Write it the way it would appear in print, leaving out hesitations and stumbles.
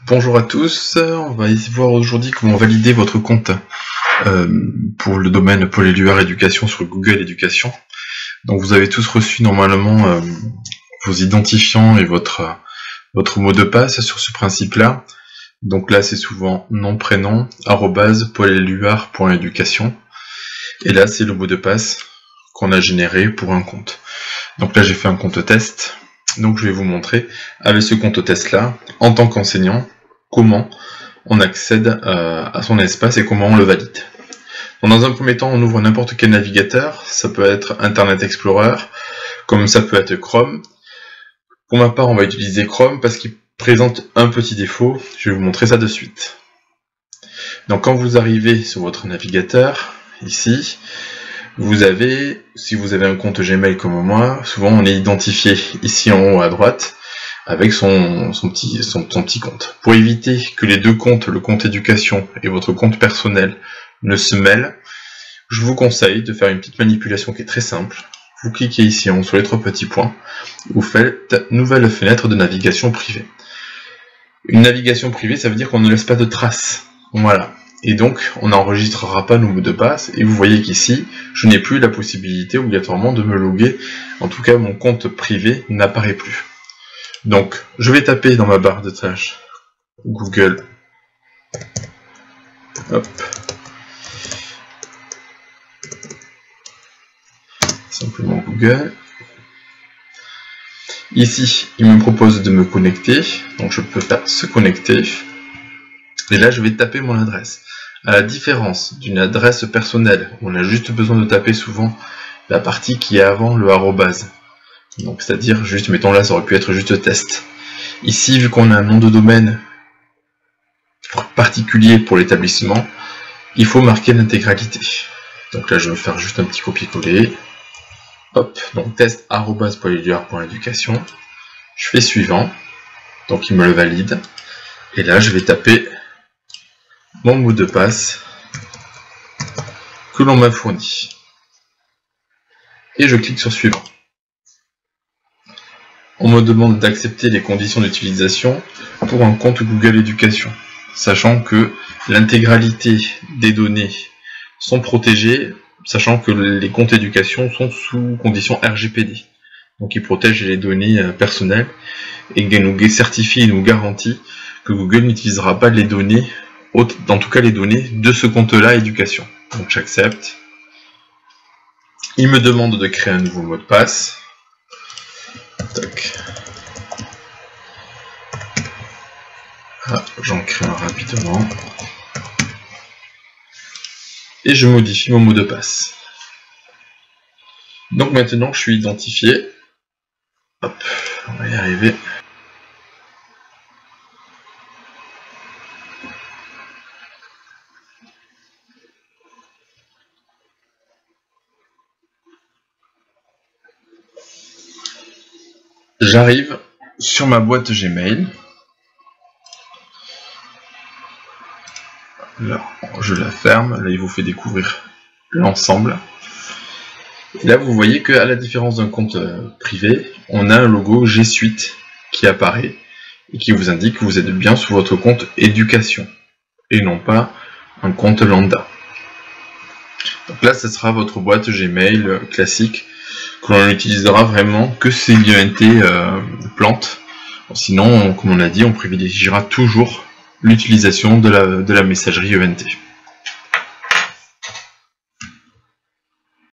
Bonjour à tous, on va voir aujourd'hui comment valider votre compte pour le domaine Paul Éluard Éducation sur Google Éducation. Donc vous avez tous reçu normalement vos identifiants et votre mot de passe sur ce principe-là. Donc là c'est souvent nom prénom @pauleluard.education et là c'est le mot de passe qu'on a généré pour un compte. Donc là j'ai fait un compte test. Donc je vais vous montrer avec ce compte test là, en tant qu'enseignant, comment on accède à son espace et comment on le valide. Donc dans un premier temps, on ouvre n'importe quel navigateur, ça peut être Internet Explorer, comme ça peut être Chrome. Pour ma part, on va utiliser Chrome parce qu'il présente un petit défaut, je vais vous montrer ça de suite. Donc quand vous arrivez sur votre navigateur, ici, vous avez, si vous avez un compte Gmail comme moi, souvent on est identifié ici en haut à droite avec son petit compte. Pour éviter que les deux comptes, le compte éducation et votre compte personnel, ne se mêlent, je vous conseille de faire une petite manipulation qui est très simple. Vous cliquez ici en haut sur les trois petits points, vous faites nouvelle fenêtre de navigation privée. Une navigation privée, ça veut dire qu'on ne laisse pas de traces. Voilà. Et donc, on n'enregistrera pas nos mots de passe, et vous voyez qu'ici, je n'ai plus la possibilité obligatoirement de me loguer. En tout cas, mon compte privé n'apparaît plus. Donc, je vais taper dans ma barre de tâches Google. Hop. Simplement Google. Ici, il me propose de me connecter, donc je peux faire se connecter. Et là, je vais taper mon adresse. À la différence d'une adresse personnelle, on a juste besoin de taper souvent la partie qui est avant le arrobase. Donc, c'est-à-dire, juste, mettons là, ça aurait pu être juste test. Ici, vu qu'on a un nom de domaine particulier pour l'établissement, il faut marquer l'intégralité. Donc là, je vais faire juste un petit copier-coller. Hop, donc test @pauleluard.education. Je fais suivant. Donc, il me le valide. Et là, je vais taper mon mot de passe que l'on m'a fourni. Et je clique sur suivant. On me demande d'accepter les conditions d'utilisation pour un compte Google Éducation, sachant que l'intégralité des données sont protégées, sachant que les comptes éducation sont sous conditions RGPD. Donc ils protègent les données personnelles et nous certifient et nous garantit que Google n'utilisera pas les données, en tout cas les données de ce compte-là éducation. Donc j'accepte. Il me demande de créer un nouveau mot de passe. Tac. Ah, j'en crée un rapidement. Et je modifie mon mot de passe. Donc maintenant je suis identifié. Hop, on va y arriver. J'arrive sur ma boîte Gmail. Là, je la ferme. Là, il vous fait découvrir l'ensemble. Et là, vous voyez qu'à la différence d'un compte privé, on a un logo G Suite qui apparaît et qui vous indique que vous êtes bien sur votre compte éducation et non pas un compte lambda. Donc là, ce sera votre boîte Gmail classique que l'on utilisera vraiment que si l'IENT plante. Sinon, comme on a dit, on privilégiera toujours l'utilisation de la messagerie ENT.